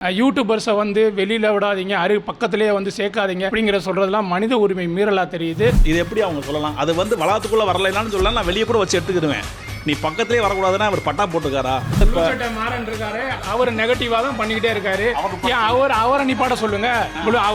யூடியூபர்ஸை வந்து வெளியில் விடாதீங்க, பக்கத்திலேயே வந்து சேர்க்காதீங்க அப்படிங்கிற சொல்கிறதுலாம் மனித உரிமை மீறலாக தெரியுது. இது எப்படி அவங்க சொல்லலாம்? அது வந்து வளாகத்துக்குள்ளே வரலைன்னு சொல்லலாம், நான் வெளியே கூட வச்சு எடுத்துக்கிடுவேன். நீ பக்கத்திலே வரக்கூடாதுன்னா அவர் பட்டா போட்டுக்காரா? மாறன் இருக்காரு, அவர் நெகட்டிவாக தான் பண்ணிக்கிட்டே இருக்காரு. அவரை நிப்பாட்ட சொல்லுங்க.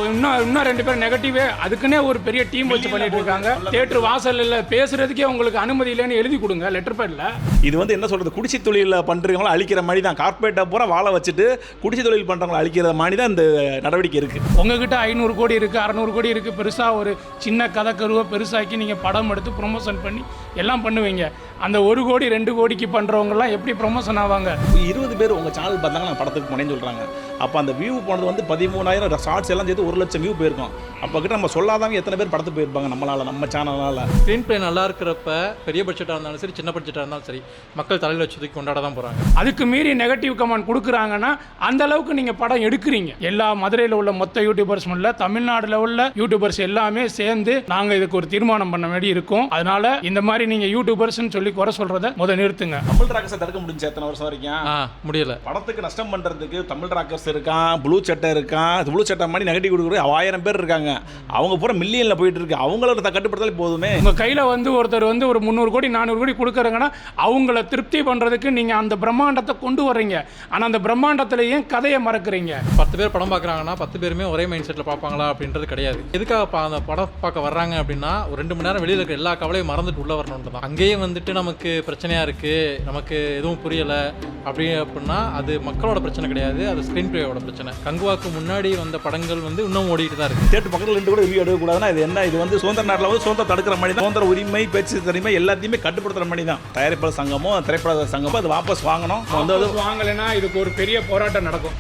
இன்னும் 2 பேர் நெகட்டிவே அதுக்குன்னே ஒரு பெரிய டீம் வச்சு பண்ணிட்டு இருக்காங்க. தியேட்டர் வாசல்ல பேசுறதுக்கே உங்களுக்கு அனுமதி இல்லைன்னு எழுதி கொடுங்க லெட்டர் பேட்ல. இது வந்து என்ன சொல்றது, குடிசை தொழில பண்றவங்கள அழிக்கிற மாதிரி தான். கார்பரேட்டை பூரா வாழ வச்சுட்டு குடிசை தொழில் பண்றவங்களை அழிக்கிற மாதிரி தான் இந்த நடவடிக்கை இருக்கு. உங்ககிட்ட 500 கோடி இருக்கு, 600 கோடி இருக்கு, பெருசா ஒரு சின்ன கதை கருவை பெருசாக்கி நீங்க படம் எடுத்து ப்ரொமோஷன் பண்ணி எல்லாம் பண்ணுவீங்க. அந்த 1 கோடி 2 கோடிக்கு பண்றவங்கலாம் எப்படி ப்ரொமோஷன் ஆவாங்க? 20 பேர் உங்க சேனல் பார்த்தாங்க நான் படத்துக்கு போனேன்னு சொல்றாங்க. அப்போ அந்த வியூ போனது வந்து 13,000 ஷார்ட்ஸ் எல்லாம் சேர்த்து 1 லட்சம் வியூ போயிருக்கும். அப்போ கிட்ட நம்ம சொல்லாதவங்க எத்தனை பேர் படத்துக்கு போயிருப்பாங்க நம்மளால, நம்ம சேனலால. ஸ்க்ரீன் பிளே நல்லா இருக்கிறப்ப பெரிய பட்ஜெட்டாக இருந்தாலும் சரி, சின்ன பட்ஜெட்டாக இருந்தாலும் சரி, மக்கள் தலையில் வச்சு தூக்கி கொண்டாட தான் போகிறாங்க. அதுக்கு மீறி நெகட்டிவ் கமெண்ட் கொடுக்குறாங்கன்னா அந்த அளவுக்கு நீங்கள் படம் எடுக்கிறீங்க. எல்லா மதுரையில் உள்ள மொத்த யூடியூபர்ஸ் இல்லை, தமிழ்நாட்டில் உள்ள யூடியூபர்ஸ் எல்லாமே சேர்ந்து நாங்கள் இதுக்கு ஒரு தீர்மானம் பண்ண வேண்டி இருக்கும். அதனால இந்த மாதிரி நீங்கள் யூடியூபர்ஸ்ன்னு சொல்லி குறை சொல்றதை நிறுத்துங்க. தமிழ் ராக்கர்ஸ் தடுக்க முடிஞ்சு எத்தனை வருஷம் வரைக்கும் முடியல. படத்துக்கு நஷ்டம் பண்றதுக்கு தமிழ் ராக்கர்ஸ் இருக்கான், ப்ளூ சட்டை இருக்கான். ப்ளூ சட்டை மாதிரி நெகட்டிவ் கொடுக்குற 1000 பேர் இருக்காங்க. அவங்க பூரா மில்லியன்ல போயிட்டு இருக்கு. அவங்கள கட்டுப்படுத்தாலே போதுமே. உங்க கையில வந்து ஒருத்தர் வந்து ஒரு 300 கோடி 400 கோடி கொடுக்குறாங்கன்னா அவங்கள திருப்தி பண்றதுக்கு நீங்க அந்த பிரம்மாண்டத்தை கொண்டு வர்றீங்க. ஆனா அந்த பிரம்மாண்டத்துல ஏன் கதையை மறக்கிறீங்க? 10 பேர் படம் பார்க்குறாங்கன்னா 10 பேருமே ஒரே மைண்ட் செட்டில் பார்ப்பாங்களா அப்படின்றது கிடையாது. எதுக்காக அந்த படம் பார்க்க வர்றாங்க அப்படின்னா ஒரு 2 மணி நேரம் வெளியில் இருக்கிற எல்லா கவலையும் மறந்துட்டு உள்ள வரணும்னு தான். அங்கேயே வந்துட்டு நமக்கு பிரச்சனையா இருக்கு, நமக்கு எதுவும் புரியலை அப்படின்னா அது மக்களோட பிரச்சனை கிடையாது, அது ஸ்க்ரீன் பிளேயோட பிரச்சனை. கங்குவாக்கு முன்னாடி வந்த படங்கள் வந்து இன்னும் ஓடிட்டு தான் இருக்கு. தேட்டர் பக்கத்தில் இருந்து கூட ரிவ்யூ எடுக்கக்கூடாதுன்னா இது என்ன? இது வந்து சுதந்திர நாட்டில் வந்து சுதந்திரம் தடுக்கிற மாதிரி தான். சுதந்திர உரிமை, பேச்சு தனிமை எல்லாத்தையுமே கட்டுப்படுத்துற மாதிரி தான். தயாரிப்பாளர் சங்கமோ திரைப்பட சங்கமோ அது வாபஸ் வாங்கணும். வந்து வாங்கலைன்னா இதுக்கு ஒரு பெரிய போராட்டம் நடக்கும்.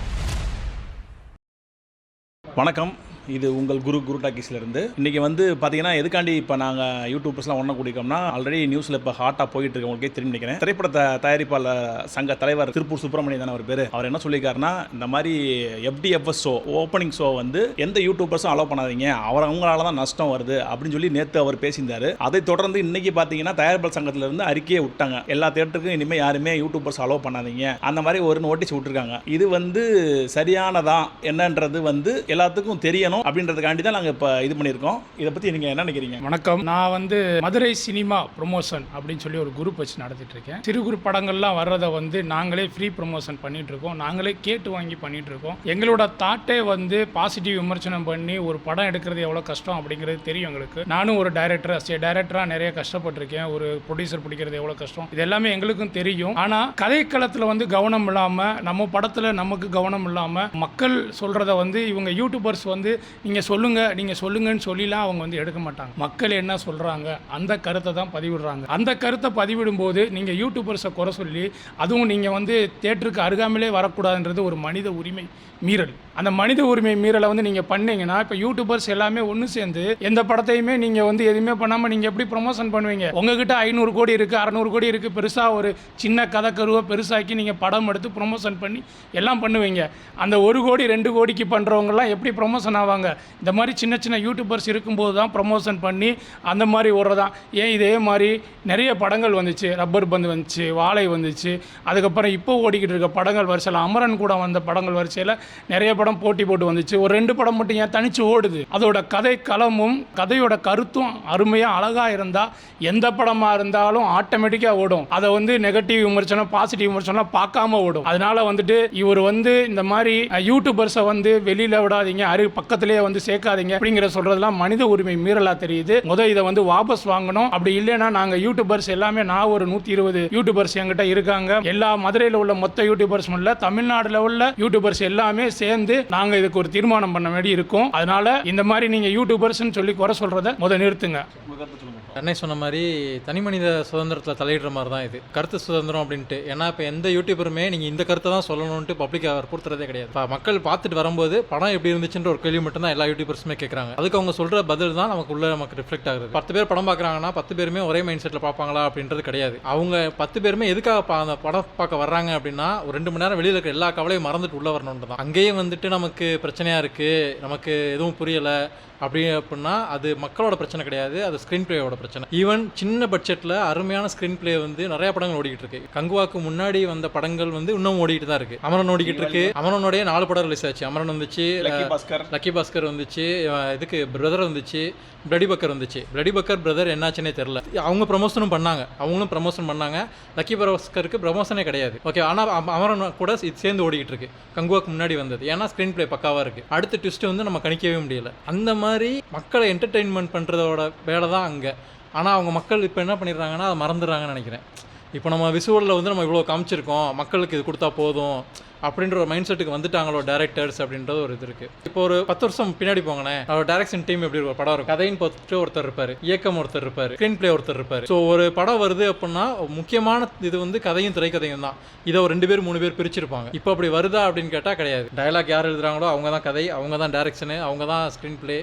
வணக்கம், இது உங்கள் குரு டாக்கீஸ்லேருந்து. இன்றைக்கி வந்து பார்த்தீங்கன்னா எதுக்காண்டி இப்போ நாங்கள் யூடியூபர்ஸ்லாம் ஒன்றா கூடிக்கோம்னா, ஆல்ரெடி நியூஸில் இப்போ ஹாட்டாக போயிட்டு இருக்கு, உங்களுக்கே தெரியும் நினைக்கிறேன். திரைப்பட தயாரிப்பாளர் சங்க தலைவர் திருப்பூர் சுப்பிரமணியன் தானே அவர் பேர். அவர் என்ன சொல்லியிருக்காருன்னா, இந்த மாதிரி FDFS ஷோ ஓப்பனிங் ஷோ வந்து எந்த யூடியூபர்ஸும் அலோவ் பண்ணாதீங்க, அவங்களால தான் நஷ்டம் வருது அப்படின்னு சொல்லி நேற்று அவர் பேசியிருந்தார். அதை தொடர்ந்து இன்றைக்கி பார்த்தீங்கன்னா தயாரிப்பாளர் சங்கத்திலேருந்து அறிக்கையை விட்டாங்க, எல்லா தேட்டருக்கும் இனிமேல் யாருமே யூடியூபர்ஸ் அலோவ் பண்ணாதீங்க அந்த மாதிரி ஒரு நோட்டீஸ் விட்டுருக்காங்க. இது வந்து சரியானதா என்னன்றது வந்து எல்லாத்துக்கும் தெரியணும் அப்படின்றதுக்காண்டி தான் நாங்கள் இப்போ இது பண்ணியிருக்கோம். இதை பற்றி நீங்கள் என்ன நினைக்கிறீங்க? வணக்கம், நான் வந்து மதுரை சினிமா ப்ரொமோஷன் அப்படின்னு சொல்லி ஒரு குரூப் வச்சு நடத்திட்டு இருக்கேன். சிறு குறு படங்கள்லாம் வர்றதை வந்து நாங்களே ஃப்ரீ ப்ரொமோஷன் பண்ணிட்டு இருக்கோம், நாங்களே கேட்டு வாங்கி பண்ணிட்டு இருக்கோம். எங்களோட தாட்டே வந்து பாசிட்டிவ் விமர்சனம் பண்ணி ஒரு படம் எடுக்கிறது எவ்வளோ கஷ்டம் அப்படிங்கிறது தெரியும் எங்களுக்கு. நானும் ஒரு டைரக்டராக நிறைய கஷ்டப்பட்டிருக்கேன். ஒரு ப்ரொடியூசர் பிடிக்கிறது எவ்வளோ கஷ்டம், இது எல்லாமே எங்களுக்கும் தெரியும். ஆனால் கதைக்களத்தில் வந்து கவனம் இல்லாமல், நம்ம படத்தில் நமக்கு கவனம் இல்லாமல், மக்கள் சொல்கிறத வந்து இவங்க யூடியூபர்ஸ் வந்து நீங்கள் சொல்லுங்கன்னு சொல்லிலாம் அவங்க வந்து எடுக்க மாட்டாங்க. மக்கள் என்ன சொல்கிறாங்க அந்த கருத்தை தான் பதிவிடுறாங்க. அந்த கருத்தை பதிவிடும்போது நீங்கள் யூடியூபர்ஸை குறை சொல்லி, அதுவும் நீங்கள் வந்து தேட்டருக்கு அருகாமலே வரக்கூடாதுன்றது ஒரு மனித உரிமை மீறல். அந்த மனித உரிமை மீறலை வந்து நீங்கள் பண்ணீங்கன்னா, இப்போ யூடியூபர்ஸ் எல்லாமே ஒன்று சேர்ந்து எந்த படத்தையுமே நீங்கள் வந்து எதுவுமே பண்ணாமல் நீங்கள் எப்படி ப்ரொமோஷன் பண்ணுவீங்க? உங்ககிட்ட 500 கோடி இருக்குது, 600 கோடி இருக்குது, பெருசாக ஒரு சின்ன கதை கருவை பெருசாக்கி நீங்கள் படம் எடுத்து ப்ரொமோஷன் பண்ணி எல்லாம் பண்ணுவீங்க. அந்த 1 கோடி 2 கோடிக்கு பண்ணுறவங்கலாம் எப்படி ப்ரொமோஷன் ஆவாங்க? இந்த மாதிரி சின்ன சின்ன யூடியூபர்ஸ் இருக்கும்போது தான் ப்ரொமோஷன் பண்ணி அந்த மாதிரி ஓடுறதான். ஏன் இதே மாதிரி நிறைய படங்கள் வந்துச்சு, ரப்பர் பந்து வந்துச்சு, வாழை வந்துச்சு, அதுக்கப்புறம் இப்போ ஓடிக்கிட்டு இருக்க படங்கள் வரிசையில் அமரன் கூட வந்த படங்கள் வரிசையில் நிறைய படம் போட்டி போட்டு வந்துச்சு. ஒரு 2 படம் மட்டும் ஏன் தனிச்சு ஓடுது? அதோட கதை களமும் கதையோட கருத்தும் அருமையாக அழகாக இருந்தால் எந்த படமாக இருந்தாலும் ஆட்டோமேட்டிக்காக ஓடும். அதை வந்து நெகட்டிவ் விமர்சனம் பாசிட்டிவ் விமர்சனம் பார்க்காம ஓடும். அதனால வந்துட்டு இவர் வந்து இந்த மாதிரி யூடியூபர்ஸை வந்து வெளியில் விடாதீங்க, பக்கத்திலேயே வந்து சேர்க்காதீங்க அப்படிங்கிற சொல்றதெல்லாம் மனித உரிமை மீறலாக தெரியுது. இதை வந்து வாபஸ் வாங்கணும். அப்படி இல்லைன்னா நாங்கள் யூடியூபர்ஸ் எல்லாமே, நான் ஒரு 120 யூடியூபர்ஸ் என்கிட்ட இருக்காங்க. எல்லா மதுரையில் உள்ள மொத்த யூடியூபர்ஸ் இல்லை, தமிழ்நாட்டில் உள்ள யூடியூபர்ஸ் எல்லாமே சேர்ந்து நாங்கள் இதுக்கு ஒரு தீர்மானம் பண்ண வேண்டி இருக்கும். அதனால இந்த மாதிரி நீங்கள் யூடியூபர்ஸ்ன்னு சொல்லி குறை சொல்றதை நிறுத்துங்க. அன்னை சொன்ன மாதிரி தனி மனித சுதந்திரத்தில் தலையிடுற மாதிரி தான் இது கருத்து சுதந்திரம் அப்படின்ட்டு. ஏன்னா இப்போ எந்த யூடியூபருமே நீங்கள் இந்த கருத்தை தான் சொல்லணும்ட்டு பப்ளிக் அவர் கொடுத்துறதே கிடையாது. இப்போ மக்கள் பார்த்துட்டு வரும்போது படம் எப்படி இருந்துச்சுன்ற ஒரு கேள்வி மட்டும்தான் எல்லா யூடியூபர்ஸுமே கேட்குறாங்க. அதுக்கு அவங்க சொல்கிற பதில் தான் நமக்கு ரிஃப்ளெக்ட் ஆகுது. 10 பேர் படம் பார்க்குறாங்கன்னா 10 பேருமே ஒரே மைண்ட் செட்டில் பார்ப்பாங்களா அப்படின்றது கிடையாது. அவங்க 10 பேருமே எதுக்காக அந்த படம் பார்க்க வர்றாங்க அப்படின்னா ஒரு 2 மணி நேரம் வெளியில் இருக்கிற எல்லா கவலையும் மறந்துட்டு உள்ளே வரணுன்றது தான். அங்கேயே வந்துட்டு நமக்கு பிரச்சனையாக இருக்குது, நமக்கு எதுவும் புரியலை அப்படின்னா அது மக்களோட பிரச்சனை கிடையாது, அது ஸ்க்ரீன் பிளேயோட பிரச்சனை. ஈவன் சின்ன பட்ஜெட்டில் அருமையான ஸ்க்ரீன் பிளே வந்து நிறைய படங்கள் ஓடிக்கிட்டு இருக்கு. கங்குவாக்கு முன்னாடி வந்த படங்கள் வந்து இன்னும் ஓடிக்கிட்டு தான் இருக்கு. அமரன் ஓடிக்கிட்டு இருக்கு. அமரனுடைய 4 படம் ரிலீஸ் ஆச்சு. அமரன் வந்துச்சு, லக்கி பாஸ்கர் வந்துச்சு, இதுக்கு பிரதர் வந்துச்சு, பிளடி பக்கர் வந்துச்சு. பிளடி பக்கர் பிரதர் என்னாச்சுன்னே தெரியல. அவங்க ப்ரமோஷனும் பண்ணாங்க, அவங்களும் ப்ரமோஷன் பண்ணாங்க. லக்கி பாஸ்கருக்கு ப்ரமோஷனே கிடையாது. ஓகே, ஆனால் அமரன் கூட இது சேர்ந்து ஓடிக்கிட்டு இருக்கு. கங்குவாக்கு முன்னாடி வந்தது ஏன்னா ஸ்க்ரீன் பிளே பக்காவாக இருக்கு. அடுத்த ட்விஸ்ட் வந்து நம்ம கணிக்கவே முடியல. அந்த மாதிரி மக்களை என்டர்டெயின்மெண்ட் பண்ணுறதோட வேலை தான் அங்கே. ஆனால் அவங்க மக்கள் இப்போ என்ன பண்ணிடுறாங்கன்னா அதை மறந்துடுறாங்கன்னு நினைக்கிறேன். இப்போ நம்ம விசுவலில் வந்து நம்ம இவ்வளோ காமிச்சிருக்கோம், மக்களுக்கு இது கொடுத்தா போதும் அப்படின்ற ஒரு மைண்ட் செட்டுக்கு வந்துட்டாங்களோ டேரக்டர்ஸ் அப்படின்றது ஒரு இது இருக்குது. இப்போ ஒரு 10 வருஷம் பின்னாடி போங்கண்ணே, அவர் டைரக்ஷன் டீம் எப்படி ஒரு படம் இருக்கும், கதைன்னு பார்த்துட்டு ஒருத்தர் இருப்பார், இயக்கம் ஒருத்தர் இருப்பார், ஸ்க்ரீன் பிளே ஒருத்தர் இருப்பார். ஸோ ஒரு படம் வருது அப்படின்னா முக்கியமான இது வந்து கதையும் திரைக்கதையும் தான். இதை ஒரு 2 பேர் 3 பேர் பிரிச்சிருப்பாங்க. இப்போ அப்படி வருதா அப்படின்னு கேட்டால் கிடையாது. டயலாக் யார் எழுதுறாங்களோ அவங்க தான் கதை, அவங்க தான் டைரக்ஷனு, அவங்க தான் ஸ்க்ரீன் பிளே.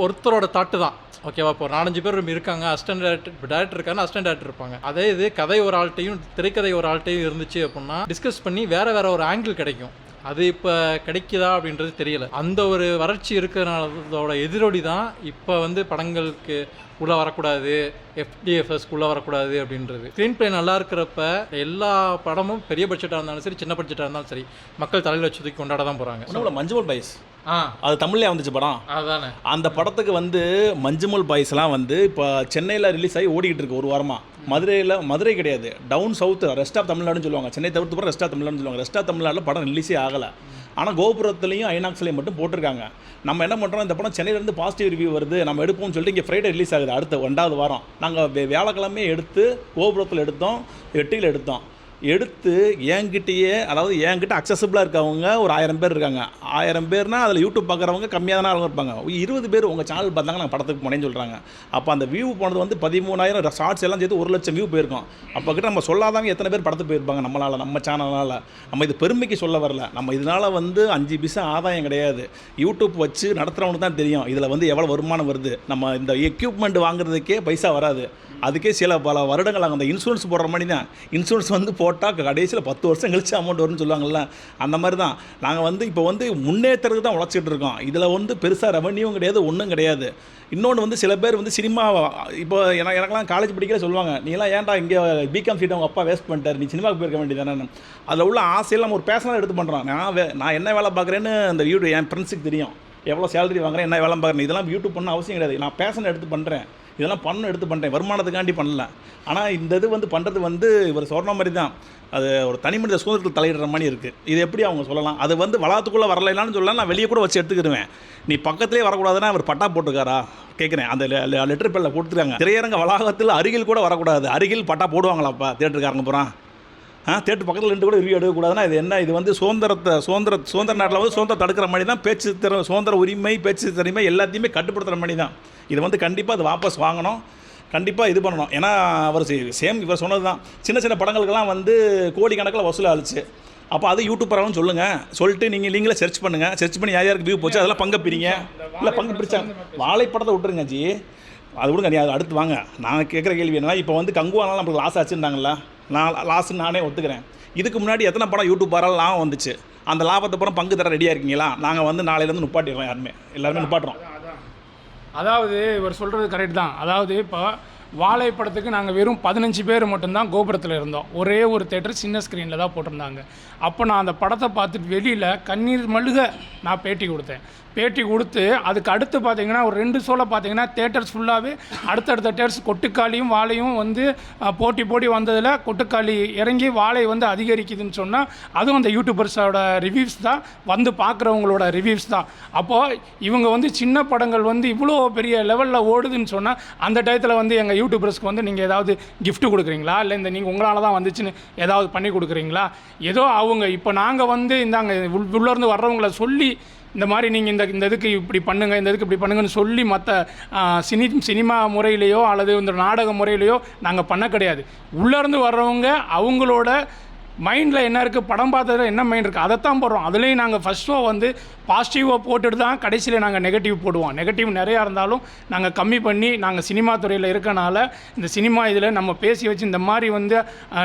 ஒருத்தரோட தாட்டு தான். ஓகேவா, இப்போ 4-5 பேர் இருக்காங்க, அசிஸ்டன்ட் டேரக்டர் இருக்காங்க, அசிஸ்டன்ட் டேரக்டர் இருப்பாங்க. அதே இது கதை ஒரு ஆள்கிட்டையும் திரைக்கதை ஒரு ஆள்கிட்டையும் இருந்துச்சு அப்படின்னா டிஸ்கஸ் பண்ணி வேற ஒரு ஆங்கிள் கிடைக்கும். அது இப்போ கிடைக்குதா அப்படின்றது தெரியல. அந்த ஒரு வறட்சி இருக்கிறனாலதோட எதிரொலி தான் இப்போ வந்து படங்களுக்கு உள்ளே வரக்கூடாது, FDFSக்குள்ளே வரக்கூடாது அப்படின்றது. ஸ்க்ரீன் பிளே நல்லா இருக்கிறப்ப எல்லா படமும் பெரிய பட்ஜெட்டாக இருந்தாலும் சரி, சின்ன பட்ஜெட்டாக இருந்தாலும் சரி, மக்கள் தலையில் வச்சு தூக்கி கொண்டாட தான் போகிறாங்க. மஞ்சுமல் பாய்ஸ் அது தமிழ்லேயே வந்துச்சு படம். அதுதானே அந்த படத்துக்கு வந்து மஞ்சுமல் பாய்ஸ்லாம் வந்து இப்போ சென்னையில் ரிலீஸ் ஆகி ஓடிக்கிட்டு இருக்கு ஒரு வாரமாக. மதுரை கிடையாது, டவுன் சவுத், ரெஸ்ட் ஆஃப் தமிழ்நாடுன்னு சொல்லுவாங்க. சென்னை தவிர்த்து போகிற ரெஸ்ட் ஆஃப் தமிழ்நாடுன்னு சொல்லுவாங்க. ரெஸ்ட் ஆஃப் தமிழ்நாட்டில் படம் ரிலீஸே ஆகலை. ஆனால் கோபுரத்துலையும் ஐநாக்ஸ்லையும் மட்டும் போட்டிருக்காங்க. நம்ம என்ன பண்ணுறோம், இந்த படம் சென்னையிலேருந்து பாசிட்டிவ் ரிவ்யூ வருது, நம்ம எடுப்போம்னு சொல்லிட்டு இங்கே ஃப்ரைடே ரிலீஸ் ஆகுது. அடுத்த 2வது வாரம் நாங்கள் வியாழக்கிழமையே எடுத்து கோபுரத்தில் எடுத்தோம், 8ல் எடுத்து என்கிட்டயே, அதாவது என்கிட்ட அக்சசபிளாக இருக்கவங்க ஒரு 1000 பேர் இருக்காங்க. 1000 பேர்னால் அதில் யூடியூப் பார்க்குறவங்க கம்மியாக தானே அவங்க இருப்பாங்க. 20 பேர் உங்கள் சேனல் பார்த்தாங்க நாங்கள் படத்துக்கு போனேன்னு சொல்கிறாங்க. அப்போ அந்த வியூ போனது வந்து 13,000 ஷார்ட்ஸ் எல்லாம் சேர்த்து 1 லட்சம் வியூ போயிருக்கோம். அப்போ கிட்ட நம்ம சொல்லாதவங்க எத்தனை பேர் படத்துக்கு போயிருப்பாங்க நம்மளால், நம்ம சேனலால். நம்ம இது பெருமைக்கு சொல்ல வரல, நம்ம இதனால் வந்து 5 பைசா ஆதாயம் கிடையாது. யூடியூப் வச்சு நடத்துகிறவனுக்கு தான் தெரியும் இதில் வந்து எவ்வளோ வருமானம் வருது. நம்ம இந்த எக்யூப்மெண்ட் வாங்குறதுக்கே பைசா வராது, அதுக்கே பல வருடங்கள் ஆகும். அந்த இன்சூரன்ஸ் போடுற மாதிரி தான். இன்சூரன்ஸ் வந்து போட்டால் கடைசியில் 10 வருஷம் கழிச்சு அமௌண்ட் வரும்னு சொல்லுவாங்கள்ல, அந்த மாதிரி தான் நாங்கள் வந்து இப்போ வந்து முன்னேற்றத்துக்கு தான் உழைச்சிட்டு இருக்கோம். இதில் வந்து பெருசாக ரெவன்யூவும் கிடையாது, ஒன்றும் கிடையாது. இன்னொன்று வந்து சில பேர் வந்து சினிமா, இப்போ எனக்கெல்லாம் காலேஜ் படிக்கிற சொல்லுவாங்க, நீலாம் ஏன்டா இங்கே பிகாம் சீட் அவங்க அப்பா வேஸ்ட் பண்ணிட்டார், நீ சினிமாவுக்கு போயிருக்க வேண்டியதானே. அதில் உள்ள ஆசையெல்லாம் ஒரு பேஷனாக எடுத்து பண்ணுறோம். நான் என்ன வேலை பார்க்குறேன்னு அந்த யூடியூப் என் ஃப்ரெண்ட்ஸுக்கு தெரியும், எவ்வளோ சேலரி வாங்குறேன், என்ன வேலை பார்க்குறேன். இதெல்லாம் யூடியூப் பண்ண அவசியம் கிடையாது. நான் பேஷனை எடுத்து பண்ணுறேன், இதெல்லாம் எடுத்து பண்ணுறேன், வருமானத்துக்காண்டி பண்ணல. ஆனால் இந்த இது வந்து பண்ணுறது வந்து இவர் சொன்ன மாதிரி தான், அது ஒரு தனி மனித சுதந்திரத்தில் தலையிடுற மாதிரி இருக்குது. இது எப்படி அவங்க சொல்லலாம், அது வந்து வளாகத்துக்குள்ளே வரலைன்னு சொல்லலாம், நான் வெளியே கூட வச்சு எடுத்துக்கிடுவேன். நீ பக்கத்துலேயே வரக்கூடாதுன்னா அவர் பட்டா போட்டுக்காரா கேட்குறேன். அந்த லெட்டர் பேரில் கொடுத்துருக்காங்க, திரையரங்க வளாகத்தில் அருகில் கூட வரக்கூடாது. அருகில் பட்டா போடுவாங்களாப்பா தேட்டருக்காரங்க போகிறான். தேட்டர் பக்கத்தில் ரெண்டு கூட ரிவ்யூ எடுக்கக்கூடாதுன்னா இது என்ன? இது வந்து சுதந்திர நாட்டில் வந்து சுதந்திரம் தடுக்கிற மாதிரி தான். பேச்சு சுதந்திர உரிமை, பேச்சு திறமை எல்லாத்தையுமே கட்டுப்படுத்துகிற மாதிரி தான். இது வந்து கண்டிப்பாக அது வாபஸ் வாங்கணும், கண்டிப்பாக இது பண்ணணும். ஏன்னா அவர் இவர் சொன்னது தான், சின்ன சின்ன படங்களுக்கெல்லாம் வந்து கோடிக்கணக்கில் வசூல் ஆச்சு. அப்போ அது யூடியூப்பராகவும் சொல்லுங்கள், சொல்லிட்டு நீங்களே சர்ச் பண்ணுங்கள். சர்ச் பண்ணி யாருக்கு வியூ போச்சு அதெல்லாம் பங்கு பிரிங்க. இல்லை பங்கு பிரித்தாங்க, வாழைப்படத்தை விட்டுருங்க ஜி, அது விடுங்க. நீ அடுத்து வாங்க. நான் கேட்குற கேள்வி என்னன்னா, இப்போ வந்து கங்குவானாலும் நம்மளுக்கு லாஸ் ஆச்சுன்னாங்களா? நான் லாஸ்ன்னு நானே ஒத்துக்கிறேன். இதுக்கு முன்னாடி எத்தனை படம் யூடியூப்பாரால் லாபம் வந்துச்சு? அந்த லாபத்தை படம் பங்கு தர ரெடியாக இருக்கீங்களா? நாங்கள் வந்து நாளையிலேருந்து நிப்பாட்டிடுறோம், எல்லாருமே நிப்பாட்டுறோம். அதாவது இவர் சொல்கிறது கரெக்ட் தான். அதாவது இப்போ வாழை படத்துக்கு நாங்கள் வெறும் 15 பேர் மட்டும்தான் கோபுரத்தில் இருந்தோம். ஒரே ஒரு தேட்டர் சின்ன ஸ்க்ரீனில் தான் போட்டிருந்தாங்க. அப்போ நான் அந்த படத்தை பார்த்துட்டு வெளியில் கண்ணீர் மல்லுக நான் பேட்டி கொடுத்தேன். பேட்டி கொடுத்து அதுக்கு அடுத்து பார்த்தீங்கன்னா ஒரு 2 ஷோவில் பார்த்தீங்கன்னா தேட்டர்ஸ் ஃபுல்லாகவே அடுத்தடுத்த தேட்டர்ஸ் கொட்டுக்காளியும் வாழையும் வந்து போட்டி வந்ததில் கொட்டுக்காளி இறங்கி வாழை வந்து அதிகரிக்குதுன்னு சொன்னால் அதுவும் அந்த யூடியூபர்ஸோட ரிவ்யூஸ் தான், வந்து பார்க்குறவங்களோட ரிவ்யூஸ் தான். அப்போது இவங்க வந்து சின்ன படங்கள் வந்து இவ்வளோ பெரிய லெவலில் ஓடுதுன்னு சொன்னால் அந்த டயத்தில் வந்து எங்கள் யூடியூபர்ஸ்க்கு வந்து நீங்கள் ஏதாவது கிஃப்ட் கொடுக்குறீங்களா? இல்லை இந்த நீங்கள் உங்களால் தான் வந்துச்சுன்னு ஏதாவது பண்ணி கொடுக்குறீங்களா? ஏதோ அவங்க இப்போ நாங்கள் வந்து இந்தாங்க உள்ளேருந்து வர்றவங்கள சொல்லி இந்த மாதிரி நீங்கள் இந்த இதுக்கு இப்படி பண்ணுங்கள், இந்த இதுக்கு இப்படி பண்ணுங்கன்னு சொல்லி மற்ற சினிமா முறையிலையோ அல்லது இந்த நாடக முறையிலையோ நாங்கள் பண்ண கிடையாது. உள்ளேருந்து வர்றவங்க அவங்களோட மைண்டில் என்ன இருக்குது, படம் பார்த்ததில் என்ன மைண்ட் இருக்குது, அதைத்தான் போடுறோம். அதுலேயும் நாங்கள் ஃபஸ்ட் ஷோ வந்து பாசிட்டிவாக போட்டுட்டு தான் கடைசியில் நாங்கள் நெகட்டிவ் போடுவோம். நெகட்டிவ் நிறையா இருந்தாலும் நாங்கள் கம்மி பண்ணி, நாங்கள் சினிமா துறையில் இருக்கனால இந்த சினிமா இதில் நம்ம பேசி வச்சு இந்த மாதிரி வந்து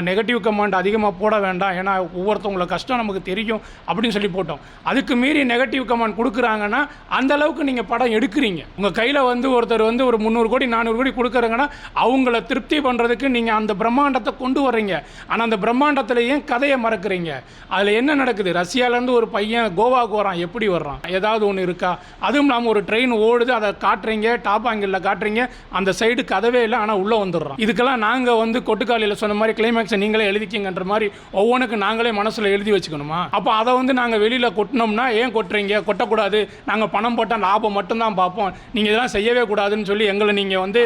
நெகட்டிவ் கமெண்ட் அதிகமாக போட வேண்டாம், ஏன்னா ஒவ்வொருத்தவங்கள கஷ்டம் நமக்கு தெரியும் அப்படின்னு சொல்லி போட்டோம். அதுக்கு மீறி நெகட்டிவ் கமெண்ட் கொடுக்குறாங்கன்னா அந்த அளவுக்கு நீங்கள் படம் எடுக்கிறீங்க. உங்கள் கையில் வந்து ஒருத்தர் வந்து ஒரு 300 கோடி 400 கோடி கொடுக்குறாங்கன்னா அவங்கள திருப்தி பண்ணுறதுக்கு நீங்கள் அந்த பிரம்மாண்டத்தை கொண்டு வர்றீங்க. ஆனால் அந்த பிரம்மாண்டத்தில் ஏன் கதையை மறக்கிறீங்க? அதில் என்ன நடக்குது? ரஷ்யாவிலேருந்து ஒரு பையன் கோவாவுக்கு வரான், எப்படி வர்றான்? ஏதாவது ஒன்று இருக்கா? அதுவும் இல்லாமல் ஒரு ட்ரெயின் ஓடுது, அதை காட்டுறீங்க, டாப் ஆங்கிளில் காட்டுறீங்க, அந்த சைடு கதவே இல்லை, ஆனால் உள்ளே வந்துடுறோம். இதுக்கெல்லாம் நாங்கள் வந்து கொட்டுக்காலியில் சொன்ன மாதிரி கிளைமேக்ஸை நீங்களே எழுதிக்கிங்கன்ற மாதிரி ஒவ்வொன்றுக்கு நாங்களே மனசில் எழுதி வச்சுக்கணுமா? அப்போ அதை வந்து நாங்கள் வெளியில் கொட்டினோம்னா ஏன் கொட்டுறீங்க? கொட்டக்கூடாது, நாங்கள் பணம் போட்டால் லாபம் மட்டும்தான் பார்ப்போம், நீங்கள் இதெல்லாம் செய்யவே கூடாதுன்னு சொல்லி எங்களை நீங்கள் வந்து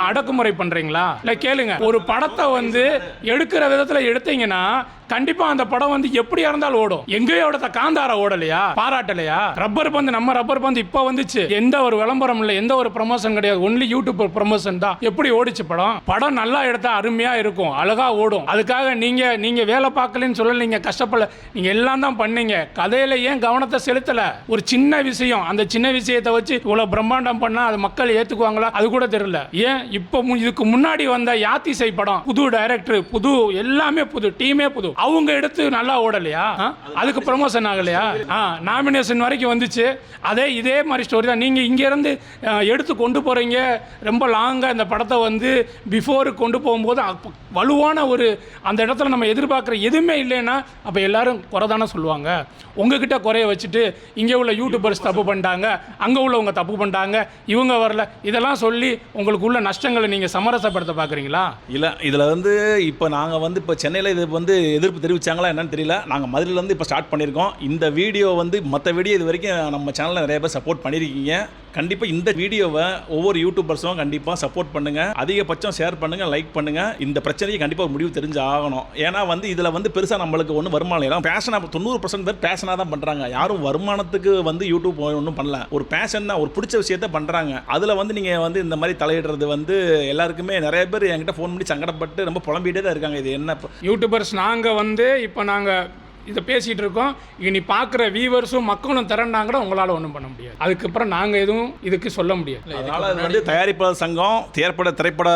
அடக்குமுறை பண்ணுறீங்களா? இல்லை கேளுங்க, ஒரு படத்தை வந்து எடுக்கிற விதத்தில் எடுத்தீங்கன்னா கண்டிப்பாக அந்த படம் வந்து எப்படியா இருந்தாலும் ஓடும். எங்கேயோ இடத்த காந்தாரா ஓடலையா, பாராட்டலையா? ரப்பர் பந்து, நம்ம ரப்பர் பந்து இப்போ வந்துச்சு, எந்த ஒரு விளம்பரம் இல்லை, எந்த ஒரு ப்ரமோஷன் கிடையாது, ஒன்லி யூடியூப் ப்ரமோஷன் தான். எப்படி ஓடிச்சு படம்? படம் நல்லா எடுத்தா அருமையாக இருக்கும், அழகாக ஓடும். அதுக்காக நீங்கள் வேலை பார்க்கலன்னு சொல்லல, நீங்கள் கஷ்டப்படல, நீங்கள் எல்லாம் தான் பண்ணீங்க. கதையில் ஏன் கவனத்தை செலுத்தலை? ஒரு சின்ன விஷயம், அந்த சின்ன விஷயத்தை வச்சு இவ்வளோ பிரம்மாண்டம் பண்ணால் அது மக்கள் ஏற்றுக்குவாங்களா? அது கூட தெரியல. ஏன் இப்போ இதுக்கு முன்னாடி வந்த யாத்திசை படம், புது டைரக்டர், புது எல்லாமே புது, டீமே புது, அவங்க எடுத்து நல்லா ஓடலையா? அதுக்கு ப்ரமோஷன் ஆகலையா? நாமினேஷன் வரைக்கும் வந்துச்சு. இதே மாதிரி ஸ்டோரி தான் நீங்கள் இங்கேருந்து எடுத்து கொண்டு போகிறீங்க. ரொம்ப லாங்காக இந்த படத்தை வந்து பிஃபோருக்கு கொண்டு போகும்போது வலுவான ஒரு அந்த இடத்துல நம்ம எதிர்பார்க்குற எதுவுமே இல்லைன்னா அப்போ எல்லாரும் குறை தானே சொல்லுவாங்க. உங்ககிட்ட குறைய வச்சுட்டு இங்கே உள்ள யூடியூபர்ஸ் தப்பு பண்ணிட்டாங்க, அங்கே உள்ளவங்க தப்பு பண்ணிட்டாங்க, இவங்க வரல, இதெல்லாம் சொல்லி உங்களுக்கு உள்ள நஷ்டங்களை நீங்கள் சமரசப்படுத்த பார்க்குறீங்களா? இல்லை, இதில் வந்து இப்போ நாங்கள் வந்து இப்போ சென்னையில் இது வந்து எதிர்ப்பு தெரிவிச்சாங்களா என்னன்னு தெரியல. நாங்கள் மதுரையிலேருந்து இப்போ ஸ்டார்ட் பண்ணியிருக்கோம். இந்த வீடியோ வந்து மற்ற வீடியோ இது வரைக்கும் நம்ம சேனலில் நிறைய பேர் சப்போர்ட் பண்ணியிருக்கீங்க. கண்டிப்பாக இந்த வீடியோவை ஒவ்வொரு யூடியூபர்ஸும் கண்டிப்பாக சப்போர்ட் பண்ணுங்கள், அதிகபட்சம் ஷேர் பண்ணுங்கள், லைக் பண்ணுங்கள். இந்த பிரச்சனைக்கு கண்டிப்பாக ஒரு முடிவு தெரிஞ்சு ஆகணும். ஏன்னா வந்து இதில் வந்து பெருசாக நம்மளுக்கு ஒன்றும் வருமானம் இல்லை. பேஷனாக 90% பேர் பேஷனாக தான் பண்ணுறாங்க. யாரும் வருமானத்துக்கு வந்து யூடியூப் ஒன்றும் பண்ணல. ஒரு பேஷன் தான், ஒரு பிடிச்ச விஷயத்த பண்ணுறாங்க. அதில் வந்து நீங்கள் வந்து இந்த மாதிரி தலையிடுறது வந்து எல்லாருக்குமே நிறைய பேர் என்கிட்ட ஃபோன் பண்ணி சங்கடப்பட்டு ரொம்ப புலம்பிகிட்டே தான் இருக்காங்க. இது என்ன யூடியூபர்ஸ் நாங்கள் வந்து இப்போ நாங்கள் இதை பேசிகிட்டு இருக்கோம், இனி பார்க்குற வியூவர்ஸும் மக்களும் திரண்டாங்கன்னா உங்களால் ஒன்றும் பண்ண முடியாது. அதுக்கப்புறம் நாங்கள் எதுவும் இதுக்கு சொல்ல முடியாது. அதனால் அது வந்து தயாரிப்பாளர் சங்கம், திரைப்பட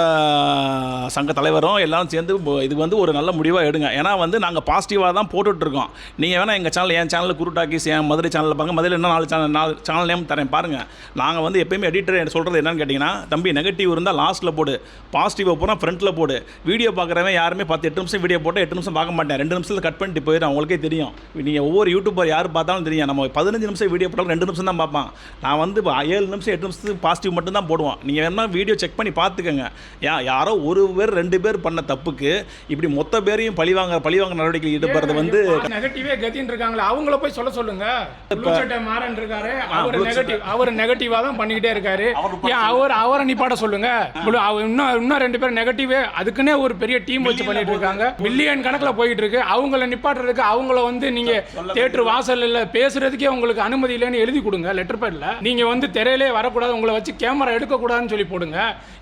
சங்க தலைவரும் எல்லாம் சேர்ந்து இது வந்து ஒரு நல்ல முடிவாக எடுங்க. ஏன்னா வந்து நாங்கள் பாசிட்டிவாக தான் போட்டுட்ருக்கோம். நீங்கள் வேணால் எங்கள் சேனல், என் சேனலில் குரு டாக்கீஸ், என் மதுரை சேனலில் பாருங்கள், மதுரையில் இன்னும் 4 சேனல் நேம் தரேன் பாருங்கள். நாங்கள் வந்து எப்பயுமே எடிட்டர் சொல்கிறது என்னன்னு கேட்டிங்கன்னா, தம்பி நெகட்டிவ் இருந்தால் லாஸ்ட்டில் போடு, பாசிட்டிவாக போனால் ஃப்ரண்ட்டில் போடு. வீடியோ பார்க்குறவன் யாருமே 8 நிமிஷம் வீடியோ போட்டு 8 நிமிஷம் பார்க்க மாட்டேன், 2 நிமிஷத்தில் கட் பண்ணிட்டு போயிடும். அவங்களுக்கே தெரியும். நீங்கள் ஒவ்வொரு யூடியூபர் யார் பார்த்தாலும் தெரியும், நம்ம 15 நிமிஷம் வீடியோ போட்டாலும் 2 நிமிஷம் தான் பார்ப்பான். நான் வந்து 7 நிமிஷம் 8 நிமிஷத்துக்கு பாசிட்டிவ் மட்டும் தான் போடுவோம். நீங்கள் வேணா வீடியோ செக் பண்ணி பார்த்துக்கோங்க. யாரோ ஒரு பேர் 2 பேர் பண்ண தப்புக்கு இப்படி மொத்த பேரையும் பழிவாங்க நடவடிக்கை ஈடுபடுறது வந்து நெகட்டிவே கத்தின்னு இருக்காங்களே, அவங்கள போய் சொல்லுங்க. மாறன் இருக்காரு, அவர் நெகட்டிவா தான் பண்ணிக்கிட்டே இருக்காரு. ஏன் அவரை நிப்பாட்ட சொல்லுங்க. இன்னும் 2 பேர் நெகட்டிவே, அதுக்குன்னே ஒரு பெரிய டீம் வச்சு பண்ணிட்டு இருக்காங்க. மில்லியன் கணக்கில் போயிட்டு இருக்கு. அவங்கள நிப்பாட்டுறதுக்கு அவங்கள வந்து நீங்க தியேட்டர் வாசல்ல பேசுறதுக்கே உங்களுக்கு அனுமதி இல்லைன்னு எழுதி கொடுங்க லெட்டர் பேட்ல. நீங்க வந்து திரையிலே வரக்கூடாது, உங்களை வச்சு கேமரா எடுக்கக்கூடாதுன்னு சொல்லி போடுங்க.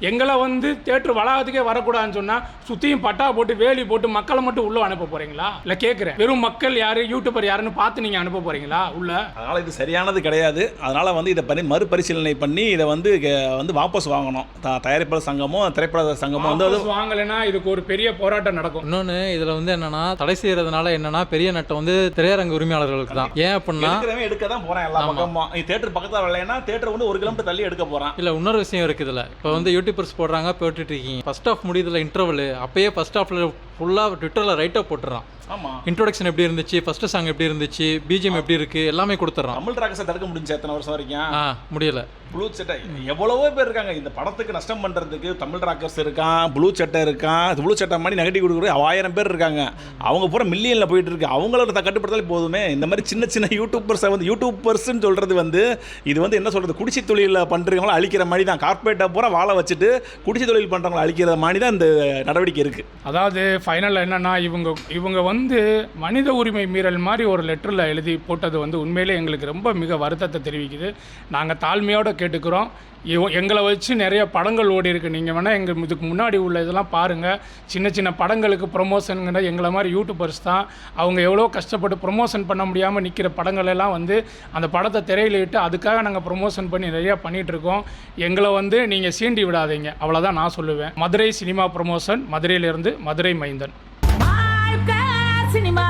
எங்களை வந்து தியேட்டர் வளாகத்துக்கே வரக்கூடாதுன்னு சொன்னா சுத்தியும் பட்டா போட்டு வேலி போட்டு மக்களை மட்டும் உள்ள அனுப்ப போறீங்களா? இல்ல கேட்குறேன், வெறும் மக்கள் யாரு, யூடியூபர் யாருன்னு பார்த்து நீங்க அனுப்ப போறீங்களா உள்ள? அதனால இது சரியானது கிடையாது. அதனால வந்து இதை பண்ணி மறுபரிசீலனை பண்ணி இதை வந்து வாபஸ் வாங்கணும். தயாரிப்பாளர் சங்கமும் திரைப்பட சங்கமும் வந்து வாங்கலைன்னா இதுக்கு ஒரு பெரிய போராட்டம் நடக்கும். இன்னொன்று இதில் வந்து என்னன்னா, தடை செய்யறதுனால என்னன்னா பெரிய நட்டம் வந்து திரையரங்க உரிமையாளர்களுக்கு தான். ஏன் அப்படின்னா எடுக்க தான் போறேன் எல்லா பக்கமும். நீ தியேட்டர் பக்கத்துல வரலைன்னா தியேட்டர் வந்து 1 கிலோமீட்டர் தள்ளி எடுக்க போறான். இல்ல இன்னொரு விஷயம் இருக்குது. இதுல இப்போ வந்து யூடியூபர்ஸ் போடுறாங்க, போட்டுட்டு இருக்கீங்க. ஃபர்ஸ்ட் ஆஃப் முடியுதுல இன்டர்வல், அப்பயே ஃபர்ஸ்ட் ஆஃப்ல ஃபுல்லாக ட்விட்டரில் ரைட்டப் போட்டுறான். ஆமாம், இன்ட்ரோடக்ஷன் எப்படி இருந்துச்சு, ஃபர்ஸ்ட் சாங் எப்படி இருந்துச்சு, பிஜிஎம் எப்படி இருக்கு, எல்லாமே கொடுத்துட்றான். தமிழ் ராக்கர்ஸை தடுக்க முடிஞ்சு எத்தனை வருஷம் வரைக்கும் முடியல. ப்ளூ சட்டை எவ்வளவோ பேர் இருக்காங்க இந்த படத்துக்கு நஷ்டம் பண்ணுறதுக்கு. தமிழ் ராக்கர்ஸ் இருக்கான், ப்ளூ சட்டை இருக்கான், ப்ளூ சட்டை மாதிரி நெகட்டிவ் கொடுக்குற 1000 பேர் இருக்காங்க. அவங்க பூரா மில்லியனில் போயிட்டு இருக்கு. அவங்களோட கட்டுப்படுத்தாலே போதுமே. இந்த மாதிரி சின்ன யூடியூபர்ஸை வந்து யூடியூபர்ஸ்ன்னு சொல்கிறது வந்து இது வந்து என்ன சொல்கிறது, குடிசை தொழிலில் பண்ணுறவங்கள அழிக்கிற மாதிரி தான். கார்பரேட்டை பூரா வாழ வச்சுட்டு குடிசை தொழில் பண்ணுறவங்கள அழிக்கிற மாதிரி தான் இந்த நடவடிக்கை இருக்குது. அதாவது ஃபைனலில் என்னென்னா, இவங்க வந்து மனித உரிமை மீறல் மாதிரி ஒரு லெட்டரில் எழுதி போட்டது வந்து உண்மையிலே எங்களுக்கு ரொம்ப மிக வருத்தத்தை தெரிவிக்குது. நாங்கள் தாழ்மையோடு கேட்டுக்கிறோம், எங்களை வச்சு நிறைய படங்கள் ஓடி இருக்கு. நீங்கள் வேணால் எங்கள் இதுக்கு முன்னாடி உள்ள இதெல்லாம் பாருங்கள். சின்ன சின்ன படங்களுக்கு ப்ரொமோஷனுங்கிற எங்களை மாதிரி யூடியூபர்ஸ் தான். அவங்க எவ்வளோ கஷ்டப்பட்டு ப்ரொமோஷன் பண்ண முடியாமல் நிற்கிற படங்கள் எல்லாம் வந்து அந்த படத்தை திரையில் இட்டு அதுக்காக நாங்கள் ப்ரொமோஷன் பண்ணி நிறையா பண்ணிகிட்ருக்கோம். எங்களை வந்து நீங்கள் சீண்டி விடாதீங்க, அவ்வளோதான் நான் சொல்லுவேன். மதுரை சினிமா ப்ரொமோஷன், மதுரையிலேருந்து மதுரை மைந்தன். சினிமா